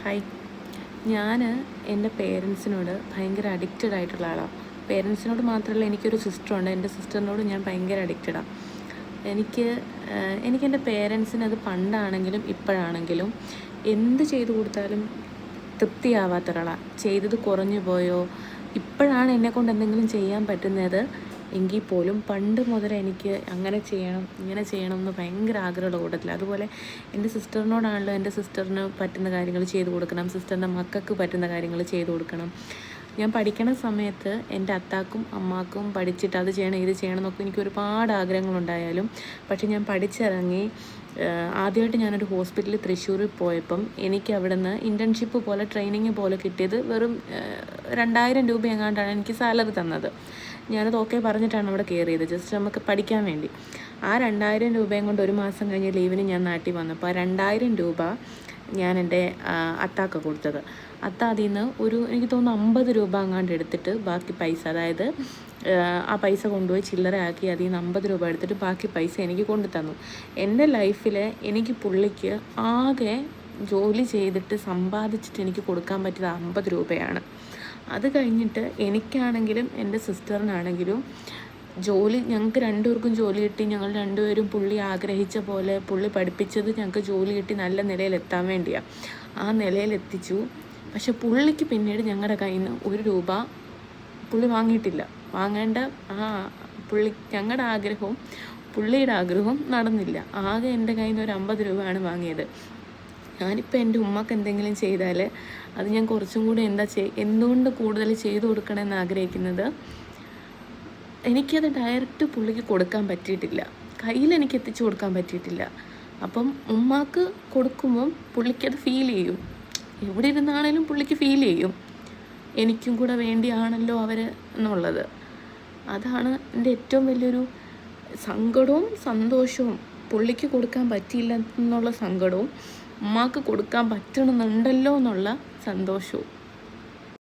Hi. ഞാൻ എൻ്റെ പേരൻസിനോട് ഭയങ്കര അഡിക്റ്റഡ് ആയിട്ടുള്ള ആളാണ്. പേരൻസിനോട് മാത്രമല്ല, എനിക്കൊരു സിസ്റ്ററുണ്ട്. എൻ്റെ സിസ്റ്ററിനോട് ഞാൻ ഭയങ്കര അഡിക്റ്റഡാണ്. എനിക്കെൻ്റെ പേരൻസിനത് പണ്ടാണെങ്കിലും ഇപ്പോഴാണെങ്കിലും എന്ത് ചെയ്തു കൊടുത്താലും തൃപ്തിയാവാത്ത ഒരാളാണ്. ചെയ്തത് കുറഞ്ഞു പോയോ, ഇപ്പോഴാണ് എന്നെക്കൊണ്ട് എന്തെങ്കിലും ചെയ്യാൻ പറ്റുന്നത് എങ്കിൽ പോലും പണ്ട് മുതൽ എനിക്ക് അങ്ങനെ ചെയ്യണം ഇങ്ങനെ ചെയ്യണം എന്ന് ഭയങ്കര ആഗ്രഹമുള്ള കൂട്ടത്തില്ല. അതുപോലെ എൻ്റെ സിസ്റ്ററിനോടാണല്ലോ എൻ്റെ സിസ്റ്ററിന് പറ്റുന്ന കാര്യങ്ങൾ ചെയ്തു കൊടുക്കണം, സിസ്റ്ററിൻ്റെ മക്കൾക്ക് പറ്റുന്ന കാര്യങ്ങൾ ചെയ്തു കൊടുക്കണം. ഞാൻ പഠിക്കണ സമയത്ത് എൻ്റെ അത്താക്കും അമ്മാക്കും പഠിച്ചിട്ട് അത് ചെയ്യണം ഇത് ചെയ്യണം എന്നൊക്കെ എനിക്ക് ഒരുപാട് ആഗ്രഹങ്ങളുണ്ടായാലും പക്ഷേ ഞാൻ പഠിച്ചിറങ്ങി ആദ്യമായിട്ട് ഞാനൊരു ഹോസ്പിറ്റലിൽ തൃശ്ശൂരിൽ പോയപ്പം എനിക്ക് അവിടെ നിന്ന് ഇൻറ്റേൺഷിപ്പ് പോലെ ട്രെയിനിങ് പോലെ കിട്ടിയത് വെറും 2000 രൂപ എങ്ങാണ്ടാണ് എനിക്ക് സാലറി തന്നത്. ഞാനത് ഓക്കെ പറഞ്ഞിട്ടാണ് അവിടെ കയറിയത്, ജസ്റ്റ് നമുക്ക് പഠിക്കാൻ വേണ്ടി. ആ 2000 രൂപയും കൊണ്ട് ഒരു മാസം കഴിഞ്ഞ് ലീവിന് ഞാൻ നാട്ടിൽ വന്നപ്പോൾ ആ 2000 രൂപ ഞാൻ എൻ്റെ അത്താക്ക് കൊടുത്തത്. അത്ത അതിൽ നിന്ന് എനിക്ക് തോന്നുന്നു 50 രൂപ അങ്ങാണ്ട് എടുത്തിട്ട് ബാക്കി പൈസ, അതായത് ആ പൈസ കൊണ്ടുപോയി ചില്ലറ ആക്കി അതിൽ നിന്ന് 50 രൂപ എടുത്തിട്ട് ബാക്കി പൈസ എനിക്ക് കൊണ്ടു തന്നു. എൻ്റെ ലൈഫിൽ എനിക്ക് പുള്ളിക്ക് ആകെ ജോലി ചെയ്തിട്ട് സമ്പാദിച്ചിട്ട് എനിക്ക് കൊടുക്കാൻ പറ്റിയത് 50 രൂപയാണ്. അത് കഴിഞ്ഞിട്ട് എനിക്കാണെങ്കിലും എൻ്റെ സിസ്റ്ററിനാണെങ്കിലും ഞങ്ങൾക്ക് രണ്ടുപേർക്കും ജോലി കിട്ടി. ഞങ്ങൾ രണ്ടുപേരും പുള്ളി ആഗ്രഹിച്ച പോലെ, പുള്ളി പഠിപ്പിച്ചത് ഞങ്ങൾക്ക് ജോലി കിട്ടി നല്ല നിലയിലെത്താൻ വേണ്ടിയാണ്. ആ നിലയിലെത്തിച്ചു. പക്ഷെ പുള്ളിക്ക് പിന്നീട് ഞങ്ങളുടെ കയ്യിൽ നിന്ന് 1 രൂപ പുള്ളി വാങ്ങിയിട്ടില്ല. വാങ്ങേണ്ട ഞങ്ങളുടെ ആഗ്രഹവും പുള്ളിയുടെ ആഗ്രഹവും നടന്നില്ല. ആകെ എൻ്റെ കയ്യിൽ നിന്ന് ഒരു 50 രൂപയാണ് വാങ്ങിയത്. ഞാനിപ്പോൾ എൻ്റെ ഉമ്മക്ക് എന്തെങ്കിലും ചെയ്താൽ അത് ഞാൻ കുറച്ചും കൂടി എന്തുകൊണ്ട് കൂടുതൽ ചെയ്തു കൊടുക്കണമെന്ന് ആഗ്രഹിക്കുന്നത്, എനിക്കത് ഡയറക്റ്റ് പുള്ളിക്ക് കൊടുക്കാൻ പറ്റിയിട്ടില്ല, കയ്യിൽ എനിക്ക് എത്തിച്ചു കൊടുക്കാൻ പറ്റിയിട്ടില്ല. അപ്പം ഉമ്മാക്ക് കൊടുക്കുമ്പം പുള്ളിക്കത് ഫീൽ ചെയ്യും, എവിടെ ഇരുന്നാണേലും പുള്ളിക്ക് ഫീൽ ചെയ്യും എനിക്കും കൂടെ വേണ്ടിയാണല്ലോ അവർ എന്നുള്ളത്. അതാണ് എൻ്റെ ഏറ്റവും വലിയൊരു സങ്കടവും സന്തോഷവും. പുള്ളിക്ക് കൊടുക്കാൻ പറ്റിയില്ല എന്നുള്ള സങ്കടവും, ഉമ്മാക്ക് കൊടുക്കാൻ പറ്റണമെന്നുണ്ടല്ലോ എന്നുള്ള സന്തോഷവും.